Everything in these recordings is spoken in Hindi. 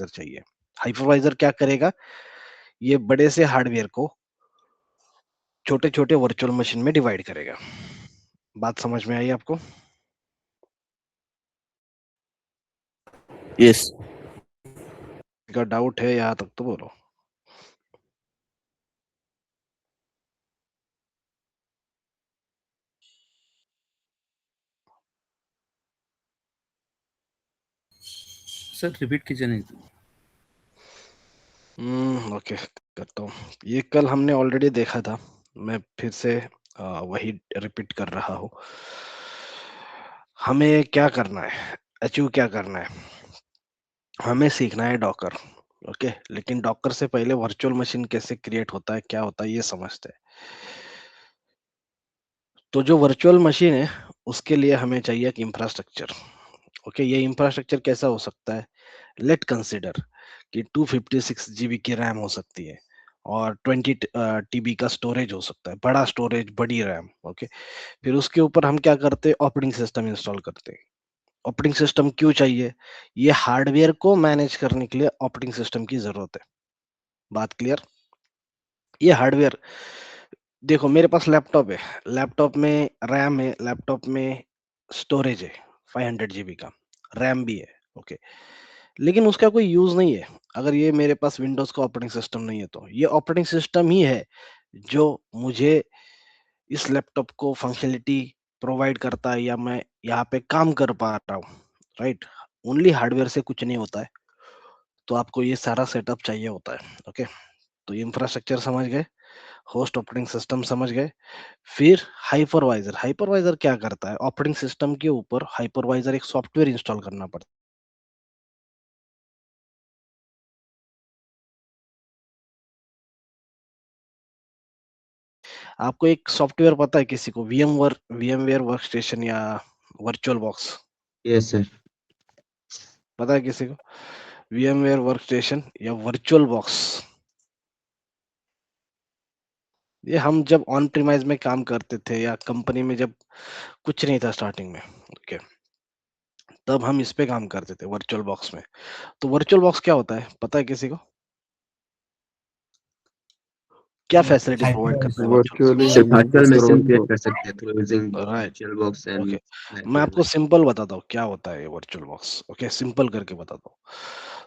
हाइपरवाइजर चाहिए। हाइपरवाइजर क्या करेगा, ये बड़े से हार्डवेयर को छोटे-छोटे वर्चुअल मशीन में डिवाइड करेगा। बात समझ में आई आपको? यस का डाउट है यहाँ तक तो बोलो। सर, रिपीट कीजिए नहीं तो। ओके, करता हूँ। ये कल हमने ऑलरेडी देखा था, मैं फिर से वही रिपीट कर रहा हूँ। हमें क्या करना है, अचीव क्या करना है, हमें सीखना है डॉकर। ओके, लेकिन डॉकर से पहले वर्चुअल मशीन कैसे क्रिएट होता है, क्या होता है, ये समझते हैं। तो जो वर्चुअल मशीन है, उसके लिए हमें चाहिए एक इंफ्रास्ट्रक्चर। ओके, ये इंफ्रास्ट्रक्चर कैसा हो सकता है, लेट कंसिडर कि 256 जीबी की रैम हो सकती है और 20 टीबी का स्टोरेज हो सकता है, बड़ा स्टोरेज, बड़ी रैम। ओके, फिर उसके ऊपर हम क्या करते हैं, ऑपरेटिंग सिस्टम इंस्टॉल करते हैं। ऑपरेटिंग सिस्टम क्यों चाहिए, ये हार्डवेयर को मैनेज करने के लिए ऑपरेटिंग सिस्टम की जरूरत है। बात क्लियर? ये हार्डवेयर, देखो मेरे पास लैपटॉप है, लैपटॉप में रैम है, लैपटॉप में स्टोरेज है 500 जीबी का, रैम भी है। ओके, लेकिन उसका कोई यूज नहीं है अगर ये मेरे पास विंडोज का ऑपरेटिंग सिस्टम नहीं है। तो ये ऑपरेटिंग सिस्टम ही है जो मुझे इस लैपटॉप को फंक्शनलिटी प्रोवाइड करता है, या मैं यहाँ पे काम कर पा रहा हूँ। राइट, ओनली हार्डवेयर से कुछ नहीं होता है, तो आपको ये सारा सेटअप चाहिए होता है। ओके, तो इंफ्रास्ट्रक्चर समझ गए, होस्ट ऑपरेटिंग सिस्टम समझ गए, फिर हाइपरवाइजर। हाइपरवाइजर क्या करता है, ऑपरेटिंग सिस्टम के ऊपर हाइपरवाइजर एक सॉफ्टवेयर इंस्टॉल करना पड़ता है। आपको एक सॉफ्टवेयर पता है किसी को, वीएमवेयर वर्कस्टेशन या वर्चुअल बॉक्स, यस सर। पता है किसी को, वीएमवेयर वर्कस्टेशन या वर्चुअल बॉक्स? ये हम जब ऑन प्रीमाइज में काम करते थे या कंपनी में जब कुछ नहीं था स्टार्टिंग में, ओके, तब हम इस पे काम करते थे वर्चुअल बॉक्स में। तो वर्चुअल बॉक्स क्या होता है, पता है किसी को, क्या फैसिलिटीज प्रोवाइड करता है virtual virtually box? Sir, virtual computer machine create को कर सकते हैं through using right, virtual box and okay, मैं वर्चुअल आपको मशीन। सिंपल बताता हूँ क्या होता है ये वर्चुअल बॉक्स। ओके, सिंपल करके बताता हूँ।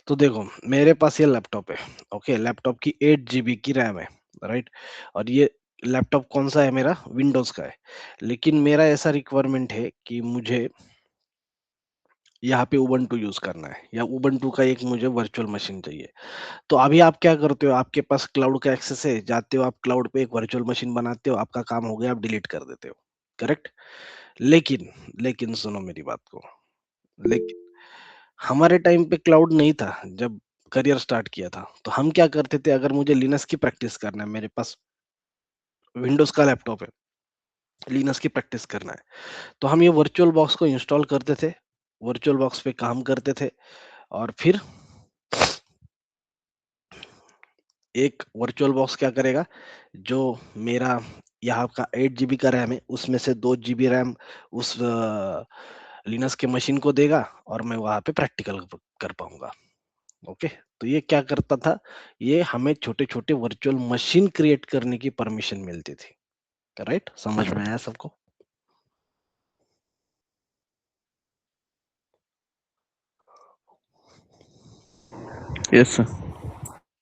तो देखो मेरे पास ये लैपटॉप है। ओके, लैपटॉप की 8 जीबी की रैम है। राइट, और ये लैपटॉप कौन सा है, मेरा विंडोज का है, लेकिन मेरा ऐसा रिक्वायरमेंट है कि मुझे यहाँ पे उबंटू यूज करना है, या उबंटू का एक मुझे वर्चुअल मशीन चाहिए। तो अभी आप क्या करते हो, आपके पास क्लाउड का एक्सेस है, जाते हो आप क्लाउड पे एक वर्चुअल मशीन बनाते हो, आपका काम हो गया, आप डिलीट कर देते हो। करेक्ट, लेकिन लेकिन सुनो मेरी बात को, लेकिन हमारे टाइम पे क्लाउड नहीं था जब करियर स्टार्ट किया था। तो हम क्या करते थे, अगर मुझे लिनक्स की प्रैक्टिस करना है, मेरे पास विंडोज का लैपटॉप है, लिनक्स की प्रैक्टिस करना है, तो हम ये वर्चुअल बॉक्स को इंस्टॉल करते थे, वर्चुअल बॉक्स पे काम करते थे, और फिर एक वर्चुअल बॉक्स क्या करेगा, जो मेरा यहाँ का 8 जीबी का रैम है, उसमें से 2 जीबी रैम उस लिनक्स के मशीन को देगा, और मैं वहां पे प्रैक्टिकल कर पाऊंगा। ओके, तो ये क्या करता था, ये हमें छोटे छोटे वर्चुअल मशीन क्रिएट करने की परमिशन मिलती थी। राइट, समझ में आया सबको? Yes sir.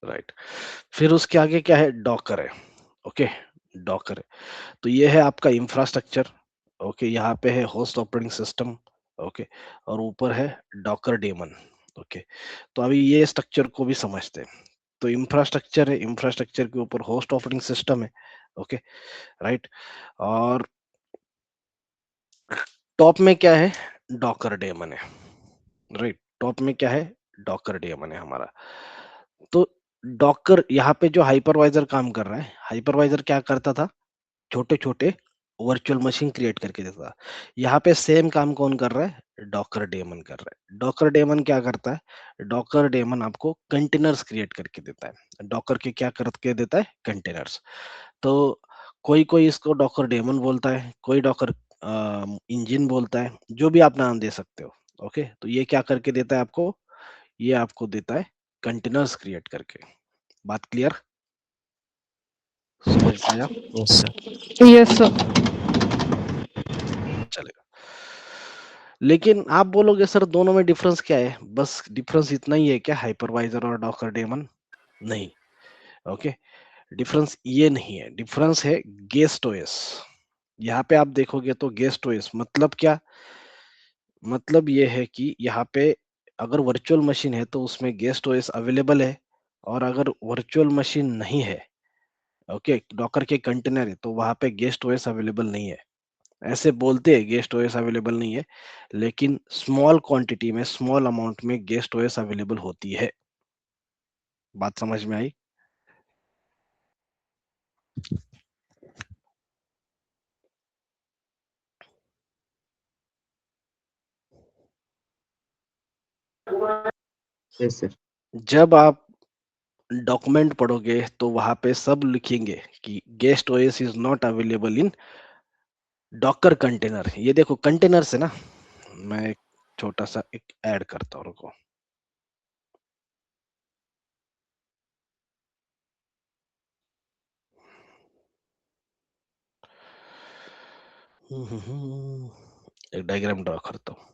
राइट, फिर उसके आगे क्या है, डॉकर है। ओके, डॉकर है, तो ये है आपका इंफ्रास्ट्रक्चर। ओके, यहाँ पे है होस्ट ऑपरेटिंग सिस्टम। ओके, और ऊपर है डॉकर डेमन। ओके, तो अभी ये स्ट्रक्चर को भी समझते हैं। तो इंफ्रास्ट्रक्चर है, इंफ्रास्ट्रक्चर के ऊपर होस्ट ऑपरेटिंग सिस्टम है। ओके, राइट, और टॉप में क्या है, डॉकर डेमन है। राइट, टॉप में क्या है, डॉकर डेमन है हमारा। तो डॉकर यहाँ पे जो हाइपरवाइजर काम कर रहा है, हाइपरवाइजर क्या करता था, छोटे छोटे वर्चुअल मशीन क्रिएट करके देता था। यहाँ पे सेम काम कौन कर रहा है, डॉकर डेमन कर रहा है। डॉकर डेमन क्या करता है, डॉकर डेमन आपको कंटेनर्स क्रिएट करके देता है। डॉकर के क्या करके देता है, कंटेनर्स। तो कोई कोई इसको डॉकर डेमन बोलता है, कोई डॉकर इंजन बोलता है, जो भी आप नाम दे सकते हो। ओके, तो ये क्या करके देता है आपको, ये आपको देता है कंटेनर्स क्रिएट करके। बात क्लियर? समझ में आया? Yes sir. Yes sir. चलेगा। लेकिन आप बोलोगे सर दोनों में डिफरेंस क्या है? बस डिफरेंस इतना ही है क्या, हाइपरवाइजर और डॉकर डेमन? नहीं। ओके, डिफरेंस ये नहीं है, डिफरेंस है गेस्ट ओएस। यहाँ पे आप देखोगे तो गेस्ट ओएस मतलब क्या? मतलब ये है कि यहाँ पे अगर वर्चुअल मशीन है तो उसमें गेस्ट ओएस अवेलेबल है, और अगर वर्चुअल मशीन नहीं है, ओके, डॉकर के कंटेनर है, तो वहां पे गेस्ट ओएस अवेलेबल नहीं है। ऐसे बोलते हैं गेस्ट ओएस अवेलेबल नहीं है, लेकिन स्मॉल क्वांटिटी में, स्मॉल अमाउंट में गेस्ट ओएस अवेलेबल होती है। बात समझ में आई? Yes sir. जब आप डॉक्यूमेंट पढ़ोगे तो वहां पे सब लिखेंगे कि guest OS is not available in Docker container. ये देखो कंटेनर से ना, मैं एक छोटा सा एक ऐड करता हूँ, रुको। एक डायग्राम ड्रॉ करता हूँ।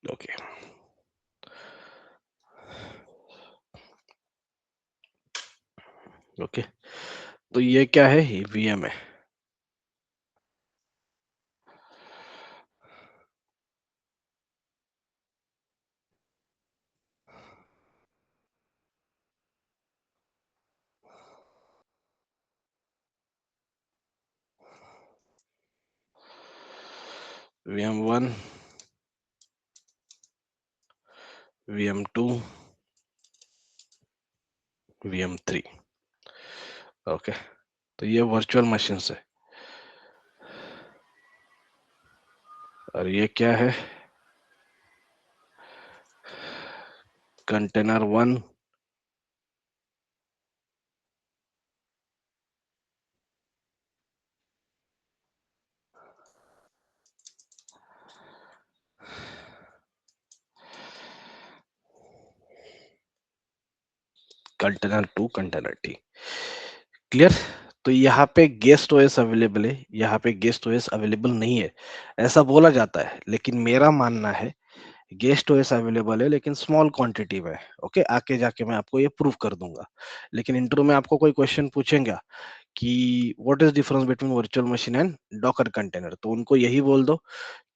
ओके, ओके, तो ये क्या है? वीएम है। VM1, VM2, VM3। ओके, तो ये वर्चुअल मशीन है, और ये क्या है? Container 1, container 2, container T. Clear? तो यहाँ पे गेस्ट ओएस अवेलेबल है, यहाँ पे गेस्ट ओएस अवेलेबल नहीं है, ऐसा बोला जाता है, लेकिन मेरा मानना है गेस्ट ओएस अवेलेबल है, लेकिन स्मॉल क्वांटिटी में। ओके, आके जाके मैं आपको ये प्रूव कर दूंगा। लेकिन इंट्रो में आपको कोई क्वेश्चन पूछेगा कि what is difference between virtual machine and docker container, तो उनको यही बोल दो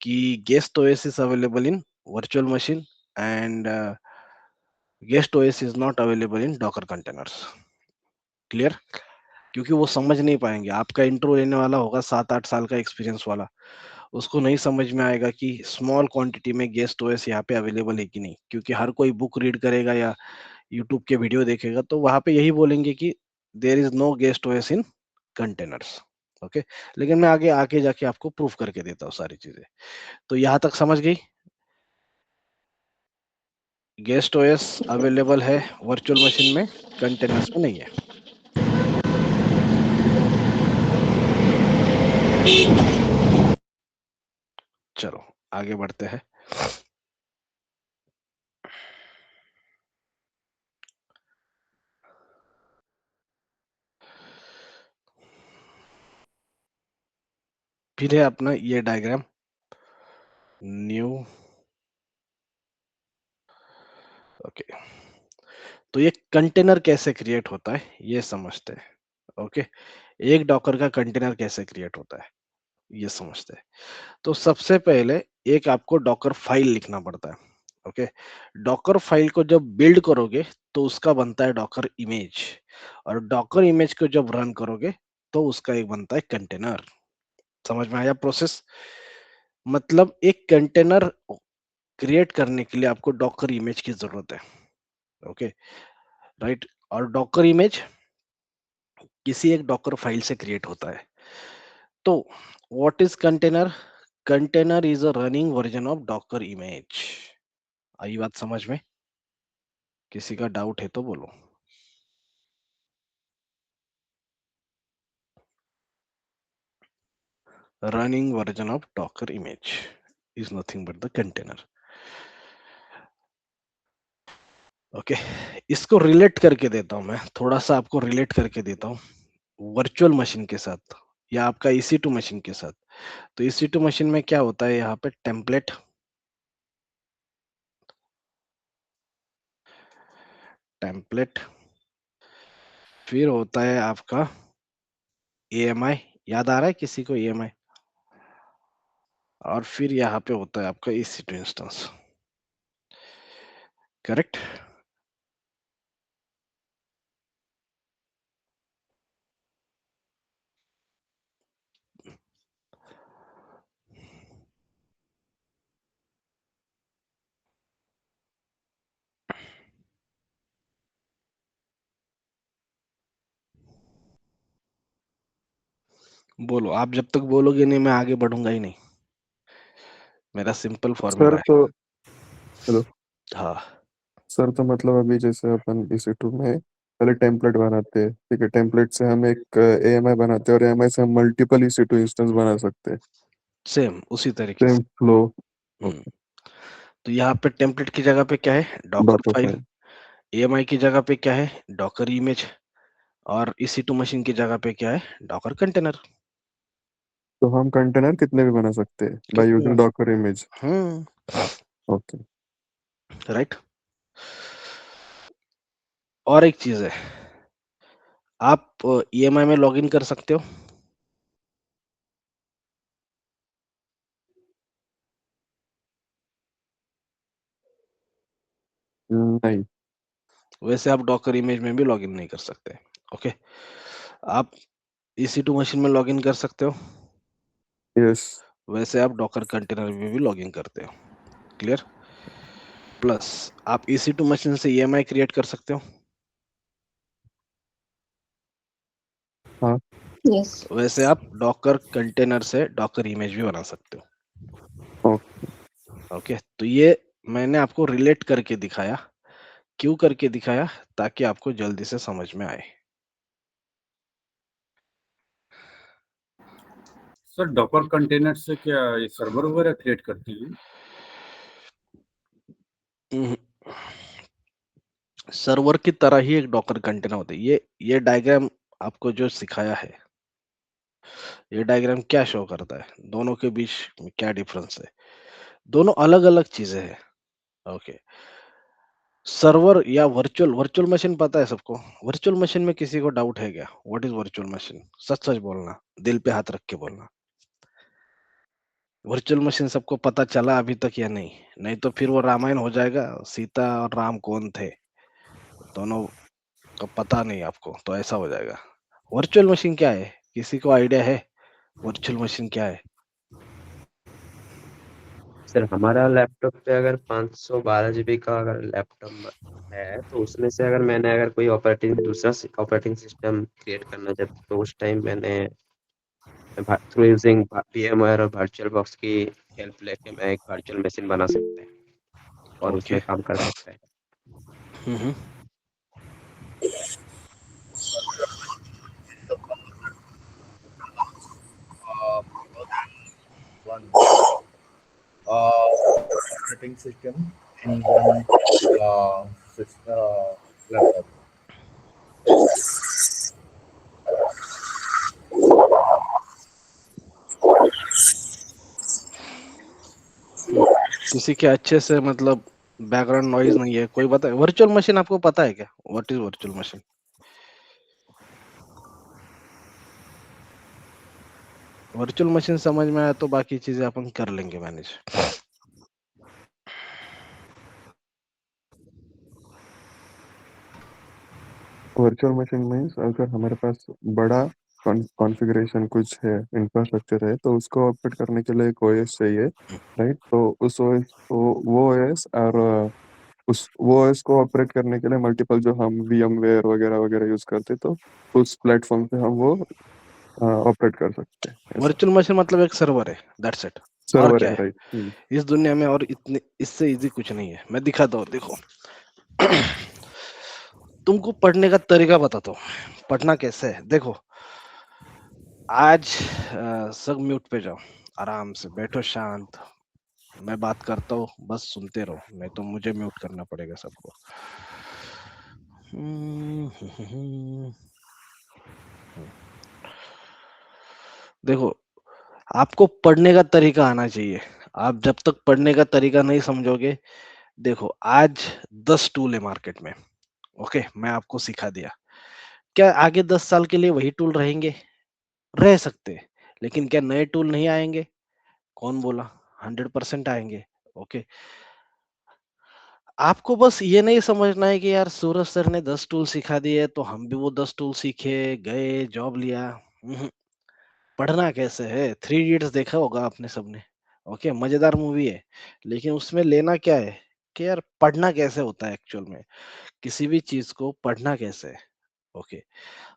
कि guest OS is available in virtual machine and guest OS is not available in Docker containers. Clear? क्योंकि वो समझ नहीं पाएंगे। आपका इंट्रो लेने वाला होगा 7-8 साल का एक्सपीरियंस वाला, उसको नहीं समझ में आएगा कि स्मॉल क्वांटिटी में गेस्ट ओएस यहाँ पे अवेलेबल है कि नहीं, क्योंकि हर कोई बुक रीड करेगा या यूट्यूब के वीडियो देखेगा तो वहां पे यही बोलेंगे कि there is no guest OS in containers. Okay, लेकिन मैं आगे आके जाके आपको प्रूफ करके देता हूँ सारी चीजें। तो यहाँ तक समझ गई? गेस्ट ओएस अवेलेबल है वर्चुअल मशीन में, कंटेनर्स में नहीं है। चलो आगे बढ़ते हैं। फिर है अपना ये डायग्राम, न्यू। ओके, तो ये कंटेनर कैसे क्रिएट होता है ये समझते हैं। ओके, एक डॉकर का कंटेनर कैसे क्रिएट होता है ये समझते हैं। तो सबसे पहले एक आपको डॉकर फाइल लिखना पड़ता है। ओके, डॉकर फाइल को जब बिल्ड करोगे तो उसका बनता है डॉकर इमेज, और डॉकर इमेज को जब रन करोगे तो उसका एक बनता है कंटेनर। समझ में आया प्रोसेस? मतलब एक कंटेनर क्रिएट करने के लिए आपको डॉकर इमेज की जरूरत है। Okay, right. और डॉकर इमेज किसी एक डॉकर फाइल से क्रिएट होता है। तो what is container? Container is a running version of Docker image. आई बात समझ में? किसी का डाउट है तो बोलो। Running version of Docker image is nothing but the container. Okay, इसको रिलेट करके देता हूं मैं, थोड़ा सा आपको रिलेट करके देता हूं वर्चुअल मशीन के साथ या आपका EC2 मशीन के साथ। तो EC2 मशीन में क्या होता है, यहाँ पे टेम्पलेट, टेम्पलेट, फिर होता है आपका EMI, याद आ रहा है किसी को EMI, और फिर यहाँ पे होता है आपका EC2 इंस्टेंस। करेक्ट? बोलो, आप जब तक बोलोगे नहीं मैं आगे बढ़ूंगा ही नहीं। मेरा सिंपल फॉर्मूला सर है। तो हेलो हाँ, सर, तो मतलब अभी जैसे अपन EC2 में पहले टेम्पलेट बनाते हैं, ठीक है, टेम्पलेट से हम एक AMI बनाते हैं और AMI से हम मल्टीपल EC2 इंस्टेंस बना सकते हैं, सेम उसी तरीके सेम से। फ्लो। हम्म, ओके, तो यहाँ पे टेम्पलेट की जगह पे क्या है, Docker Docker file. File. EMI की जगह पे क्या है, डॉकर इमेज। और EC2 मशीन की जगह पे क्या है, डॉकर कंटेनर। तो हम कंटेनर कितने भी बना सकते हैं बाय कितने यूजिंग बार? Docker image. Hmm, okay. Right. और एक चीज है, आप EMI में लॉगिन कर सकते हो। नहीं। वैसे आप डॉकर इमेज में भी लॉगिन नहीं कर सकते। ओके, आप EC2 मशीन में लॉगिन कर सकते हो, यस। वैसे आप डॉकर कंटेनर में भी लॉगिन करते हो। क्लियर? प्लस आप EC2 मशीन से EMI क्रिएट कर सकते हो, हाँ। यस। वैसे आप डॉकर कंटेनर से डॉकर इमेज भी बना सकते हो। ओके। ओके, तो ये मैंने आपको रिलेट करके दिखाया। क्यों करके दिखाया? ताकि आपको जल्दी से समझ में आए। सर डॉकर कंटेनर से क्या ये सर्वर वगैरह क्रिएट करती है? सर्वर की तरह ही एक डॉकर कंटेनर होता है। ये डायग्राम आपको जो सिखाया है, ये डायग्राम क्या शो करता है, दोनों के बीच में क्या डिफरेंस है? दोनों अलग अलग चीजें हैं। ओके, सर्वर या वर्चुअल वर्चुअल मशीन पता है सबको? वर्चुअल मशीन में किसी को डाउट है क्या? What is virtual machine? सच सच बोलना, दिल पे हाथ रख के बोलना। वर्चुअल मशीन सबको पता चला अभी तक या नहीं? नहीं तो फिर वो रामायण हो जाएगा, सीता और राम कौन थे, दोनों का पता नहीं आपको, तो ऐसा हो जाएगा। वर्चुअल मशीन क्या है, किसी को आइडिया है वर्चुअल मशीन क्या है? सर हमारा लैपटॉप पे अगर 512 GB का अगर लैपटॉप है तो उसमें से अगर मैंने अगर कोई दूसरा ऑपरेटिंग सिस्टम क्रिएट करना चाहता तो उस टाइम मैंने थ्रू यूजिंग VMware और वर्चुअल बॉक्स की हेल्प लेके मैं एक वर्चुअल मशीन बना सकते हैं और ओके। उसमें काम कर सकते हैं। हम्म। one operating system in one laptop. किसी के अच्छे से मतलब बैकग्राउंड नॉइज नहीं है, कोई बता, वर्चुअल मशीन आपको पता है क्या? What is virtual machine? Virtual machine समझ में आया तो बाकी चीजें अपन कर लेंगे मैनेज। वर्चुअल मशीन मीन्स अगर हमारे पास बड़ा कॉन्फ़िगरेशन कुछ है, इंफ्रास्ट्रक्चर है, तो उसको ऑपरेट करने के लिए एक ओएस चाहिए, राइट? तो उस ओएस वो ओएस और उस वो ओएस को ऑपरेट करने के लिए मल्टीपल जो हम VMware वगैरह वगैरह यूज करते, तो उस प्लेटफॉर्म पे हम वो ऑपरेट कर सकते हैं, ऐसा वर्चुअल मशीन मतलब एक सर्वर है, दैट्स इट। और सर्वर क्या है, है राइट? इस दुनिया में? और इतने इससे इजी कुछ नहीं है। मैं दिखाता हूँ, देखो। तुमको पढ़ने का तरीका बताता हूँ, पढ़ना कैसे है। देखो, आज सब म्यूट पे जाओ, आराम से बैठो शांत। मैं बात करता हूँ, बस सुनते रहो, नहीं तो मुझे म्यूट करना पड़ेगा सबको। देखो, आपको पढ़ने का तरीका आना चाहिए। आप जब तक पढ़ने का तरीका नहीं समझोगे, देखो आज 10 टूल है मार्केट में। ओके, मैं आपको सिखा दिया। क्या आगे 10 साल के लिए वही टूल रहेंगे? रह सकते हैं, लेकिन क्या नए टूल नहीं आएंगे? कौन बोला? 100% आएंगे। ओके, आपको बस ये नहीं समझना है कि यार सूरज सर ने 10 टूल सिखा दिए तो हम भी वो 10 टूल सीखे, गए, जॉब लिया। पढ़ना कैसे है? थ्री इडियट्स देखा होगा आपने सबने। ओके, मजेदार मूवी है, लेकिन उसमें लेना क्या है कि यार पढ़ना कैसे होता है एक्चुअल में, किसी भी चीज को पढ़ना कैसे है। ओके,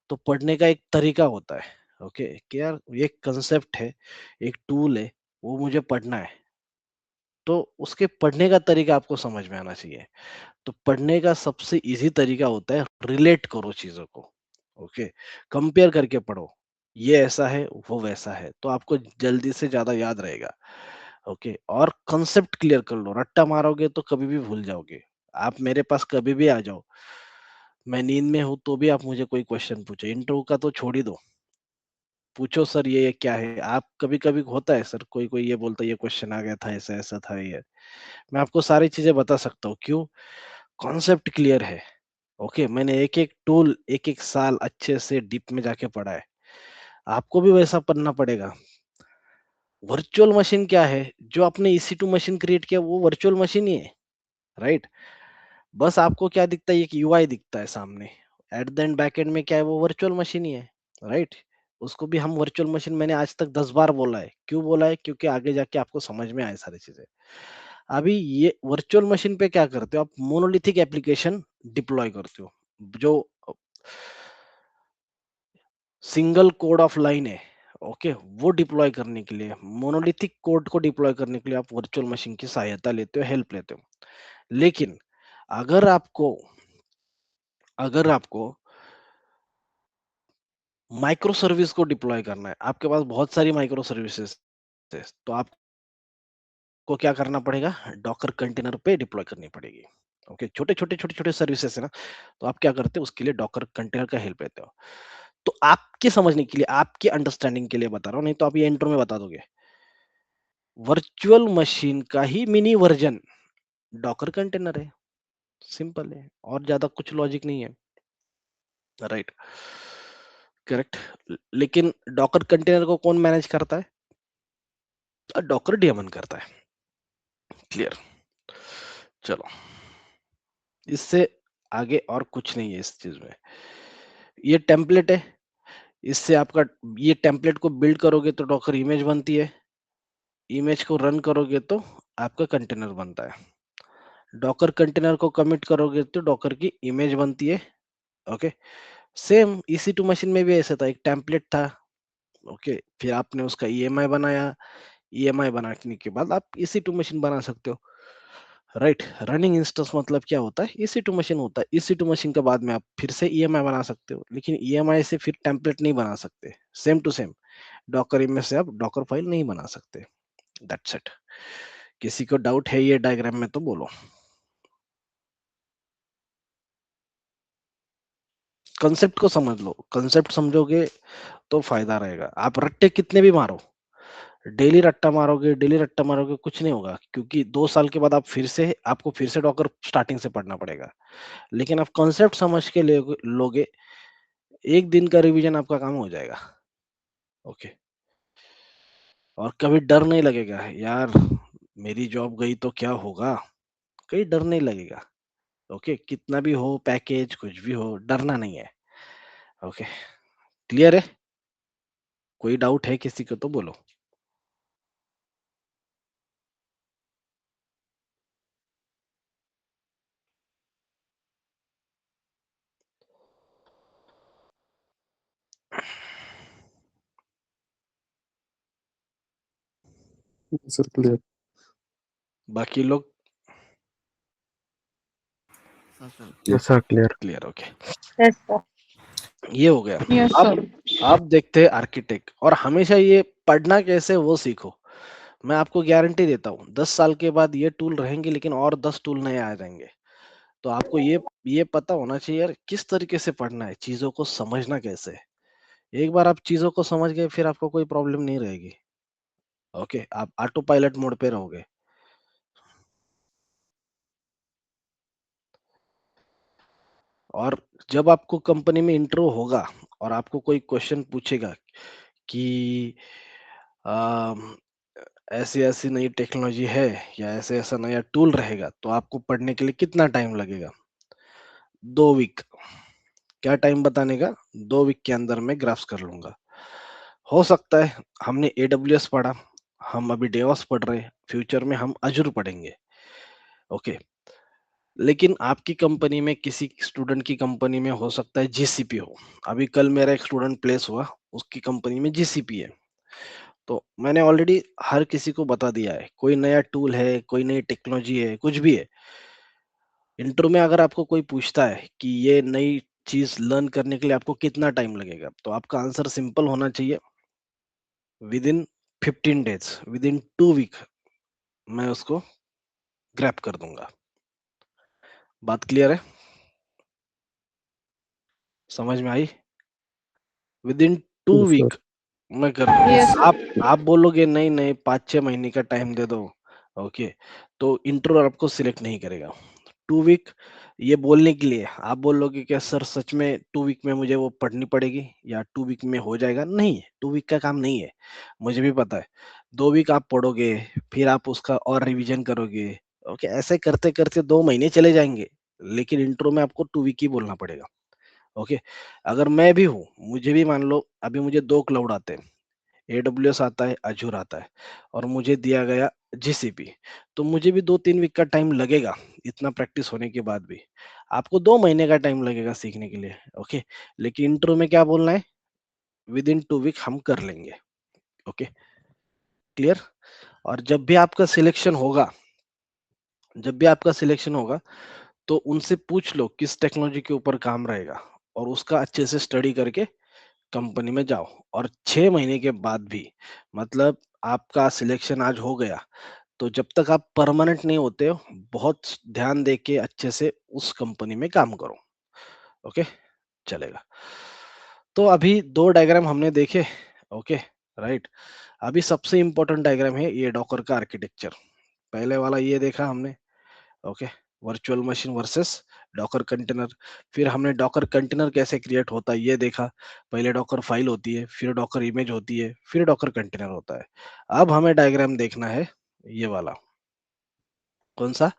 तो पढ़ने का एक तरीका होता है। ओके, कि यार ये कंसेप्ट है, एक टूल है, वो मुझे पढ़ना है, तो उसके पढ़ने का तरीका आपको समझ में आना चाहिए। तो पढ़ने का सबसे इजी तरीका होता है रिलेट करो चीजों को। ओके, कंपेयर करके पढ़ो, ये ऐसा है वो वैसा है, तो आपको जल्दी से ज्यादा याद रहेगा। ओके, और कंसेप्ट क्लियर कर लो। रट्टा मारोगे तो कभी भी भूल जाओगे। आप मेरे पास कभी भी आ जाओ, मैं नींद में हूं तो भी आप मुझे कोई क्वेश्चन पूछो, इंटरव्यू का तो छोड़ ही दो, पूछो सर ये क्या है। आप कभी कभी होता है सर, कोई कोई ये बोलता है ये क्वेश्चन आ गया था, ऐसा ऐसा था, ये मैं आपको सारी चीजें बता सकता हूँ। क्यों? कॉन्सेप्ट क्लियर है। ओके, मैंने एक एक टूल एक एक साल अच्छे से डीप में जाके पढ़ा है, आपको भी वैसा पढ़ना पड़ेगा। वर्चुअल मशीन क्या है? जो आपने EC2 मशीन क्रिएट किया वो वर्चुअल मशीन ही है, राइट? बस आपको क्या दिखता है, एक UI दिखता है सामने, at the end back and में क्या है, वो वर्चुअल मशीन ही है, राइट? उसको भी हम वर्चुअल मशीन, मैंने आज तक 10 बार बोला है। क्यों बोला है? क्योंकि आगे जाके आपको समझ में आए सारी चीजें। अभी ये वर्चुअल मशीन पे क्या करते हो आप? मोनोलिथिक एप्लीकेशन डिप्लॉय करते हो, जो सिंगल कोड ऑफ लाइन है। ओके, वो डिप्लॉय करने के लिए, मोनोलिथिक कोड को डिप्लॉय करने के लिए आप वर्चुअल मशीन की सहायता लेते हो, हेल्प लेते हो। लेकिन अगर आपको अगर आपको माइक्रो सर्विस को डिप्लॉय करना है, आपके पास बहुत सारी माइक्रो सर्विसेज है, तो आपको क्या करना पड़ेगा? डॉकर कंटेनर पे डिप्लॉय करनी पड़ेगी। ओके, छोटे छोटे सर्विसेज है ना, तो आप क्या करते हो? उसके लिए डॉकर कंटेनर का हेल्प लेते हो। तो आपके समझने के लिए, आपके अंडरस्टैंडिंग के लिए बता रहा हूँ, नहीं तो आप ये इंट्रो में बता दोगे। वर्चुअल मशीन का ही मिनी वर्जन डॉकर कंटेनर है, सिंपल है, और ज्यादा कुछ लॉजिक नहीं है, राइट? करेक्ट। लेकिन डॉकर कंटेनर को कौन मैनेज करता है? डॉकर डेमन करता है। क्लियर? चलो, इससे आगे और कुछ नहीं है इस चीज में। ये टेम्पलेट है, इससे आपका, ये टेम्पलेट को बिल्ड करोगे तो डॉकर इमेज बनती है, इमेज को रन करोगे तो आपका कंटेनर बनता है, डॉकर कंटेनर को कमिट करोगे तो डॉकर की इमेज बनती है। ओके, सेम EC2 मशीन में भी ऐसा था, एक टेम्पलेट था। ओके, फिर आपने उसका EMI बनाया, EMI बनाने के बाद आप EC2 मशीन बना सकते हो, राइट? रनिंग इंस्टेंस मतलब क्या होता है? EC2 मशीन होता है। EC2 मशीन के बाद में आप फिर से EMI बना सकते हो, लेकिन EMI से फिर टेम्पलेट नहीं बना सकते, same to same docker image से आप डॉकर फाइल नहीं बना सकते। That's it. किसी को डाउट है ये डायग्राम में तो बोलो। कंसेप्ट को समझ लो, कंसेप्ट समझोगे तो फायदा रहेगा। आप रट्टे कितने भी मारो, डेली रट्टा मारोगे, डेली रट्टा मारोगे, कुछ नहीं होगा, क्योंकि 2 साल के बाद आपको फिर से डॉकर स्टार्टिंग से पढ़ना पड़ेगा। लेकिन आप कॉन्सेप्ट समझ के लोगे, एक दिन का रिवीजन आपका काम हो जाएगा। ओके, और कभी डर नहीं लगेगा यार मेरी जॉब गई तो क्या होगा, कहीं डर नहीं लगेगा। ओके, कितना भी हो पैकेज, कुछ भी हो, डरना नहीं है। ओके, क्लियर है? कोई डाउट है किसी को तो बोलो। Sir clear. बाकी लोग yes sir clear. Clear? Okay, yes sir. ये हो गया। यस अब सर। आप देखते हैं आर्किटेक्ट, और हमेशा ये पढ़ना कैसे वो सीखो। मैं आपको गारंटी देता हूँ 10 साल के बाद ये टूल रहेंगे, लेकिन और 10 टूल नए आ जाएंगे। तो आपको ये पता होना चाहिए यार किस तरीके से पढ़ना है, चीजों को समझना कैसे है। एक बार आप चीजों को समझ गए, फिर आपको कोई प्रॉब्लम नहीं रहेगी। ओके, आप ऑटो पायलट मोड पे रहोगे। और जब आपको कंपनी में इंटरव्यू होगा और आपको कोई क्वेश्चन पूछेगा कि अम, ऐसी ऐसी नई टेक्नोलॉजी है या ऐसे ऐसा नया टूल रहेगा, तो आपको पढ़ने के लिए कितना टाइम लगेगा? 2 वीक। क्या टाइम बताने का? 2 वीक के अंदर मैं ग्राफ्स कर लूंगा। हो सकता है हमने AWS पढ़ा, हम अभी डेवॉप्स पढ़ रहे हैं, फ्यूचर में हम अजूर पढ़ेंगे। ओके, लेकिन आपकी कंपनी में, किसी स्टूडेंट की कंपनी में हो सकता है GCP हो। अभी कल मेरा एक स्टूडेंट प्लेस हुआ, उसकी कंपनी में GCP है। तो मैंने ऑलरेडी हर किसी को बता दिया है, कोई नया टूल है, कोई नई टेक्नोलॉजी है, कुछ भी है, इंटरव्यू में अगर आपको कोई पूछता है कि ये नई चीज लर्न करने के लिए आपको कितना टाइम लगेगा, तो आपका आंसर सिंपल होना चाहिए, within 15 days, within 2 week मैं उसको ग्रैप कर दूंगा। बात क्लियर है? समझ में आई? Within two yes sir. Week मैं कर दूंगा। यस आप बोलोगे नहीं नहीं 5-6 महीने का टाइम दे दो, ओके, तो इंटरव्यू आपको सिलेक्ट नहीं करेगा। 2 वीक ये बोलने के लिए आप बोलोगे क्या सर सच में 2 वीक में मुझे वो पढ़नी पड़ेगी या 2 वीक में हो जाएगा? नहीं, 2 वीक का काम नहीं है, मुझे भी पता है। 2 वीक आप पढ़ोगे, फिर आप उसका और रिवीजन करोगे। ओके, ऐसे करते करते 2 महीने चले जाएंगे, लेकिन इंटरव्यू में आपको 2 वीक ही बोलना पड़ेगा। ओके, अगर मैं भी हूँ, मुझे भी मान लो अभी मुझे 2 क्लाउड आते हैं, AWS आता है, अजूर आता है, और मुझे दिया गया GCP, तो मुझे भी 2-3 वीक का टाइम लगेगा, इतना प्रैक्टिस होने के बाद भी। आपको 2 महीने का टाइम लगेगा सीखने के लिए। ओके, लेकिन इंटरव्यू में क्या बोलना है? विद इन 2 वीक हम कर लेंगे। Okay, clear? और जब भी आपका सिलेक्शन होगा, तो उनसे पूछ लो किस टेक्नोलॉजी के ऊपर काम रहेगा, और उसका अच्छे से स्टडी करके कंपनी में जाओ। और 6 महीने के बाद भी, मतलब आपका सिलेक्शन आज हो गया, तो जब तक आप परमानेंट नहीं होते हो, बहुत ध्यान दे के अच्छे से उस कंपनी में काम करो। ओके, चलेगा। तो अभी 2 डायग्राम हमने देखे। Okay, right. अभी सबसे इंपॉर्टेंट डायग्राम है ये डॉकर का आर्किटेक्चर। पहले वाला ये देखा हमने, okay, virtual machine versus Docker container. फिर हमने डॉकर कंटेनर कैसे क्रिएट होता है ये देखा। पहले डॉकर फाइल होती है, फिर डॉकर इमेज होती है, फिर डॉकर कंटेनर होता है। अब हमें डायग्राम देखना है ये वाला। कौन सा?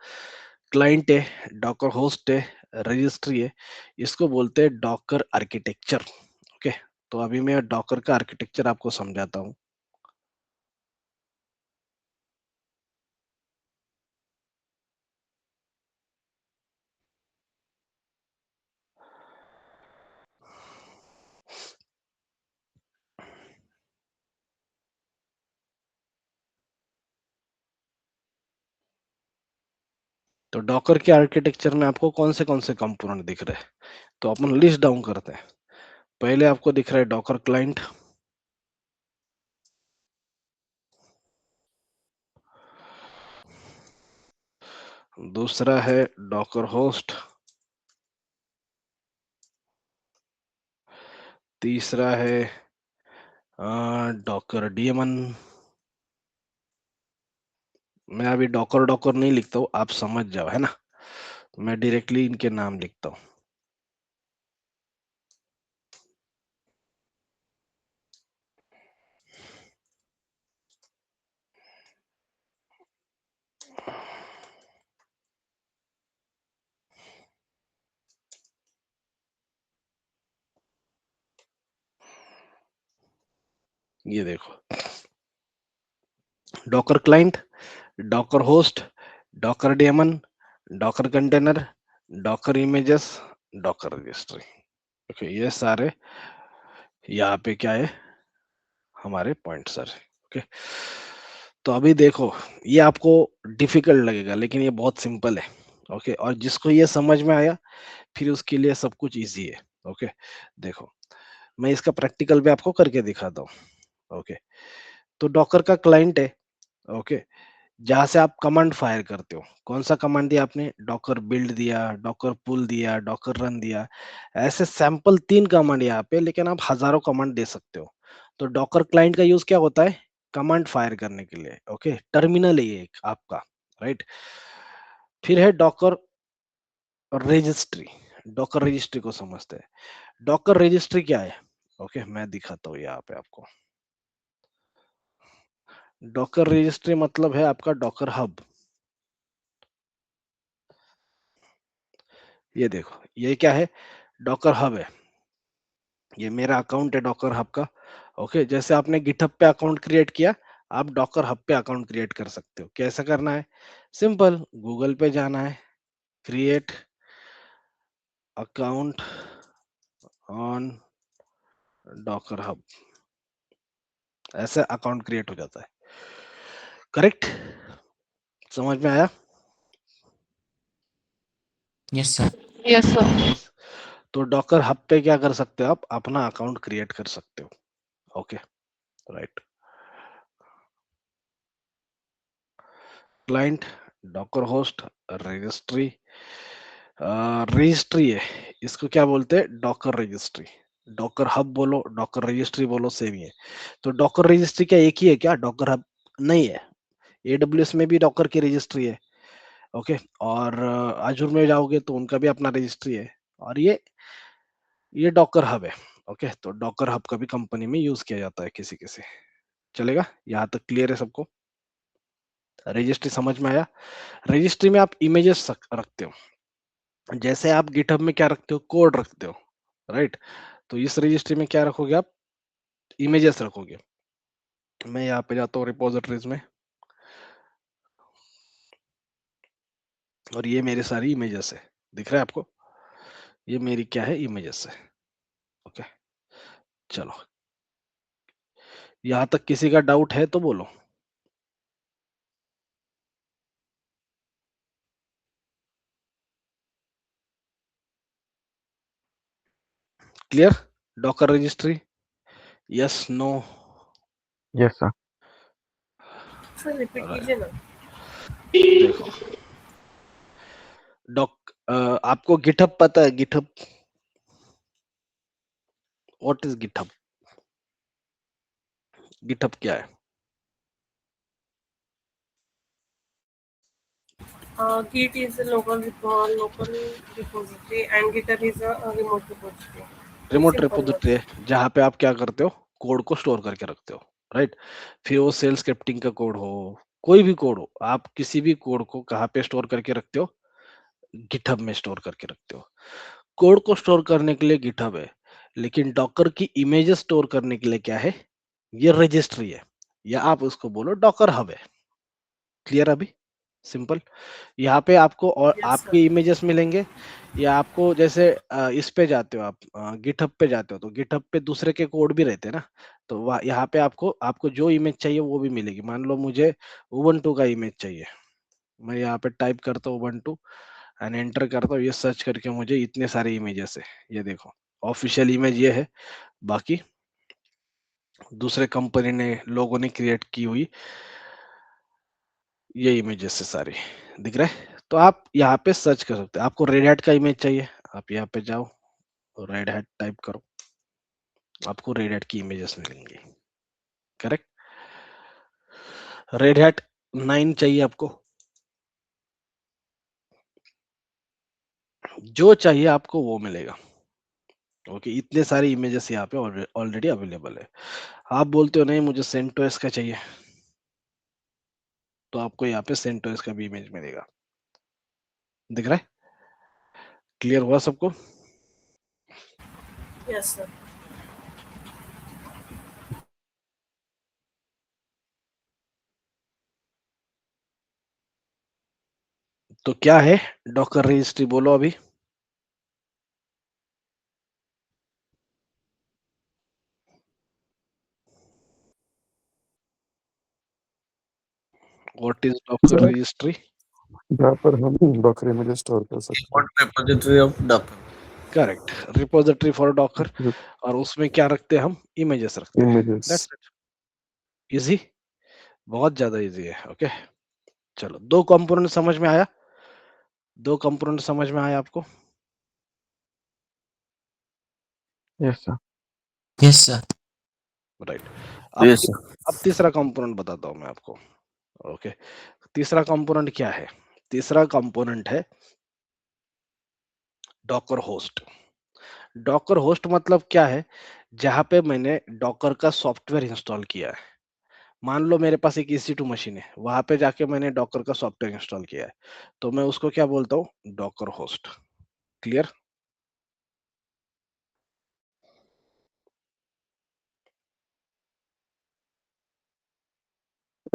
क्लाइंट है, डॉकर होस्ट है, रजिस्ट्री है, इसको बोलते हैं डॉकर आर्किटेक्चर। ओके, तो अभी मैं डॉकर का आर्किटेक्चर आपको समझाता हूँ। तो डॉकर के आर्किटेक्चर में आपको कौन से कंपोनेंट दिख रहे हैं? तो अपन लिस्ट डाउन करते हैं। पहले आपको दिख रहा है डॉकर क्लाइंट, दूसरा है डॉकर होस्ट, तीसरा है डॉकर डीएमएन। मैं अभी डॉकर डॉकर नहीं लिखता हूँ, आप समझ जाओ, है ना? मैं डायरेक्टली इनके नाम लिखता हूँ। ये देखो, docker client, docker host, docker daemon, docker container, docker images, docker registry. Okay, ये सारे यहाँ पे क्या है, हमारे पॉइंट्स है। ओके, तो अभी देखो, ये आपको डिफिकल्ट लगेगा लेकिन ये बहुत सिंपल है। ओके, और जिसको ये समझ में आया फिर उसके लिए सब कुछ इजी है। ओके, देखो मैं इसका प्रैक्टिकल भी आपको करके दिखाता हूँ। ओके, तो डॉकर का क्लाइंट है। ओके, जहां से आप कमांड फायर करते हो, कौन सा कमांड दिया आपने, डॉकर बिल्ड दिया, डॉकर पुल दिया, डॉकर रन दिया, ऐसे सैंपल 3 कमांड यहाँ पे, लेकिन आप हजारों कमांड दे सकते हो। तो डॉकर क्लाइंट का यूज क्या होता है, कमांड फायर करने के लिए। ओके, टर्मिनल है ये एक आपका, राइट। फिर है डॉकर रजिस्ट्री, डॉकर रजिस्ट्री को समझते हैं। डॉकर रजिस्ट्री क्या है, ओके मैं दिखाता हूँ यहाँ पे आपको। डॉकर रजिस्ट्री मतलब है आपका डॉकर हब। ये देखो, ये क्या है, डॉकर हब है। ये मेरा अकाउंट है डॉकर हब का। ओके, जैसे आपने गिटहब पे अकाउंट क्रिएट किया, आप डॉकर हब पे अकाउंट क्रिएट कर सकते हो। कैसे करना है, सिंपल, गूगल पे जाना है, create account on Docker hub, ऐसे अकाउंट क्रिएट हो जाता है। करेक्ट, समझ में आया? Yes sir. Yes, sir. तो डॉकर हब पे क्या कर सकते हो, आप अपना अकाउंट क्रिएट कर सकते हो। Okay, right. Client, docker host, registry, registry है, इसको क्या बोलते हैं, डॉकर रजिस्ट्री। डॉकर हब बोलो, डॉकर रजिस्ट्री बोलो, सेम ही है। तो डॉकर रजिस्ट्री क्या एक ही है क्या, डॉकर हब नहीं है। एडब्ल्यूएस में भी डॉकर की रजिस्ट्री है। ओके, और आजूर में जाओगे तो उनका भी अपना रजिस्ट्री है, और ये डॉकर हब है। ओके, तो डॉकर हब का भी कंपनी में यूज किया जाता है किसी किसी, चलेगा? यहाँ तक क्लियर है सबको? रजिस्ट्री समझ में आया? रजिस्ट्री में आप इमेजेस रखते हो, जैसे आप गिटहब में क्या रखते हो, कोड रखते हो, राइट। तो इस रजिस्ट्री में क्या रखोगे आप, इमेजेस रखोगे। मैं यहाँ पे जाता हूँ रिपोजिटरीज में, और ये मेरी सारी इमेजेस है, दिख रहा है आपको? ये मेरी क्या है, इमेजेस है। ओके, चलो, यहाँ तक किसी का डाउट है तो बोलो। Clear? Docker registry, yes, no? Yes sir. Sir, repeat कीजिए ना. देखो, आपको गिटहब पता है, GitHub, what is GitHub? GitHub क्या है? Git is a local repository and GitHub is a remote repository. Remote Simple repository words. है, जहां पे आप क्या करते हो, कोड को स्टोर करके रखते हो, राइट। फिर वो सेल स्क्रिप्टिंग का कोड हो, कोई भी कोड हो, आप किसी भी कोड को कहाँ पे स्टोर करके रखते हो, गिटहब में स्टोर करके रखते हो। कोड को स्टोर करने के लिए गिटहब है, लेकिन डॉकर की इमेजेस स्टोर करने के लिए क्या है, ये रजिस्ट्री है, या आप उसको बोलो डॉकर हब है। क्लियर अभी? सिंपल। यहाँ पे आपको और Yes, sir. आपके इमेजेस मिलेंगे, या आपको जैसे इस पे जाते हो आप, गिटहब पे जाते हो तो गिटहब पे दूसरे के कोड भी रहते हैं ना, तो वहाँ यहाँ पे आपको आपको जो इमेज चाहिए वो भी मिलेगी। मान लो मुझे उबंटू का इमेज चाहिए, मैं यहाँ पे टाइप करता हूँ उबंटू एंड एंटर करता हूँ, ये सर्च करके मुझे इतने सारे इमेजेस है। ये देखो, ऑफिशियल इमेज ये है, बाकी दूसरे कंपनी ने, लोगों ने क्रिएट की हुई ये इमेजेस है सारी, दिख रहा है? तो आप यहाँ पे सर्च कर सकते हैं। आपको रेड हैट का इमेज चाहिए, आप यहाँ पे जाओ, रेड हैट टाइप करो, आपको रेड हैट की इमेजेस मिलेंगी। करेक्ट? रेड हैट 9 चाहिए आपको, जो चाहिए आपको वो मिलेगा। ओके, इतने सारे इमेजेस यहाँ पे ऑलरेडी अवेलेबल है। आप बोलते हो नहीं मुझे सेंटोस का चाहिए, तो आपको यहाँ पे सेंटोस का भी इमेज मिलेगा। दिख रहा है? क्लियर हुआ सबको? Yes, sir. तो क्या है डॉकर रजिस्ट्री, बोलो अभी। What is Docker registry? जहाँ पर हम डॉकर इमेजेस स्टोर कर सकते repository of Docker. Correct, repository for Docker, हैं और उसमें क्या रखते हैं हम, इमेजेस रखते हैं। इमेजेस। दैट्स इट, इजी, बहुत ज्यादा इजी है। ओके चलो, दो कंपोनेंट समझ में आया, दो कंपोनेंट समझ में आया आपको? Yes sir. Yes, sir. Right. Yes, sir. अब तीसरा कंपोनेंट बताता हूं मैं आपको। ओके, तीसरा कंपोनेंट क्या है? तीसरा कंपोनेंट है डॉकर होस्ट। डॉकर होस्ट मतलब क्या है? जहां पे मैंने डॉकर का सॉफ्टवेयर इंस्टॉल किया है। मान लो मेरे पास एक EC2 मशीन है, वहां पे जाके मैंने डॉकर का सॉफ्टवेयर इंस्टॉल किया है, तो मैं उसको क्या बोलता हूँ? Docker host. क्लियर?